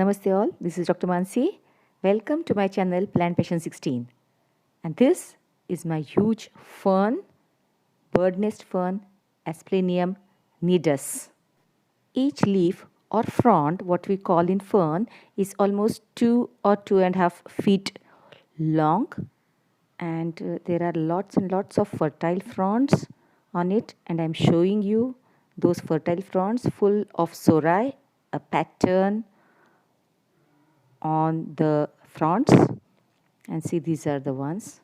Namaste all, this is Dr. Mansi. Welcome to my channel Plant Passion 16. And this is my huge fern, bird nest fern, Asplenium nidus. Each leaf or frond, what we call in fern, is almost 2 or 2.5 feet long. And there are lots and lots of fertile fronds on it. And I'm showing you those fertile fronds full of sori, a pattern on the fronds, and see, these are the ones.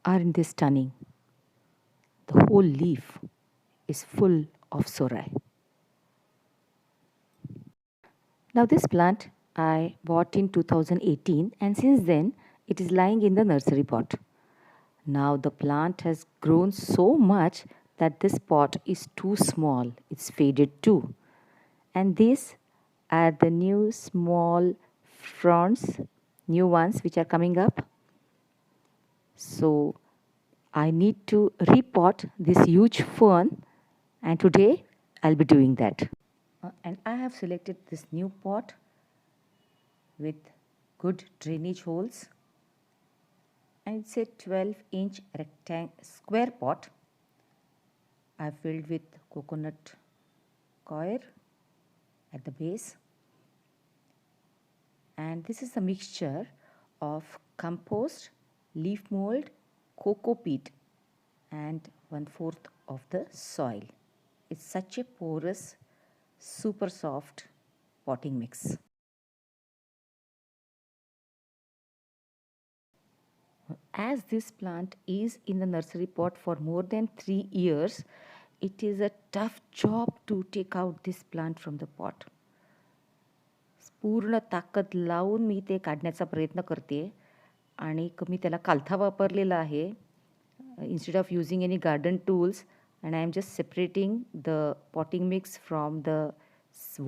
Aren't they stunning? The whole leaf is full of sori. Now this plant I bought in 2018, and since then it is lying in the nursery pot. Now the plant has grown so much that this pot is too small. It's faded too. And these are the new small fronds, new ones which are coming up. So I need to repot this huge fern, and today I'll be doing that. And I have selected this new pot with good drainage holes, and it's a 12-inch square pot. I filled with coconut coir at the base, and this is a mixture of compost, leaf mold, coco peat, and 1/4 of the soil. It's such a porous, super soft potting mix. As this plant is in the nursery pot for more than 3 years, it is a tough job to take out this plant from the pot. पूर्ण ताकद लावून मी ते काढण्याचा प्रयत्न करते, आणि मी त्याला कालथा वापरलेला आहे instead of using any garden tools, and I am just separating the potting mix from the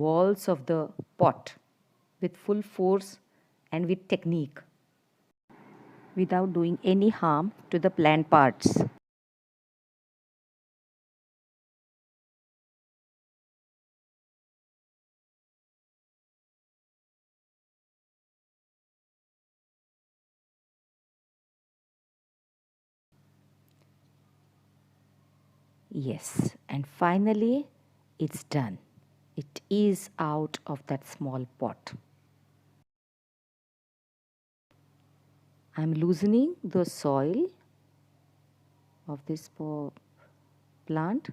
walls of the pot with full force and with technique, without doing any harm to the plant parts. Yes, and finally it's done. It is out of that small pot. I'm loosening the soil of this plant,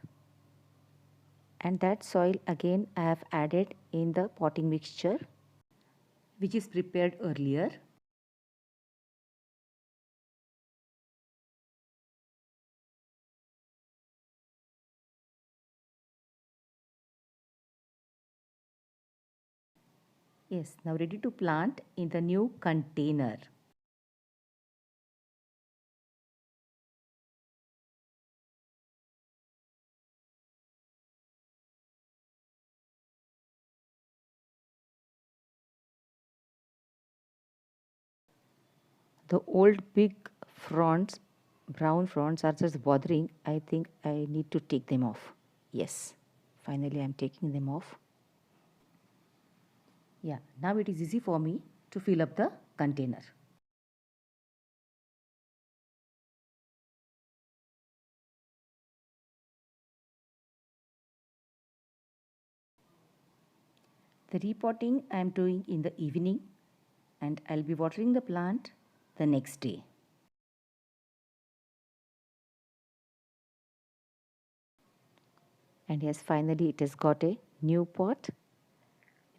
and that soil again I have added in the potting mixture which is prepared earlier. Yes, now ready to plant in the new container. The old big fronds, brown fronds, are just bothering. I think I need to take them off. Yes, finally I'm taking them off. Yeah, now it is easy for me to fill up the container. The repotting I am doing in the evening, and I'll be watering the plant the next day. And yes, finally it has got a new pot,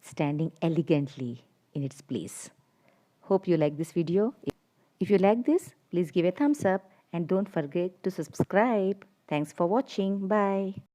standing elegantly in its place. Hope you like this video. If you like this, please give a thumbs up and don't forget to subscribe. Thanks for watching. Bye.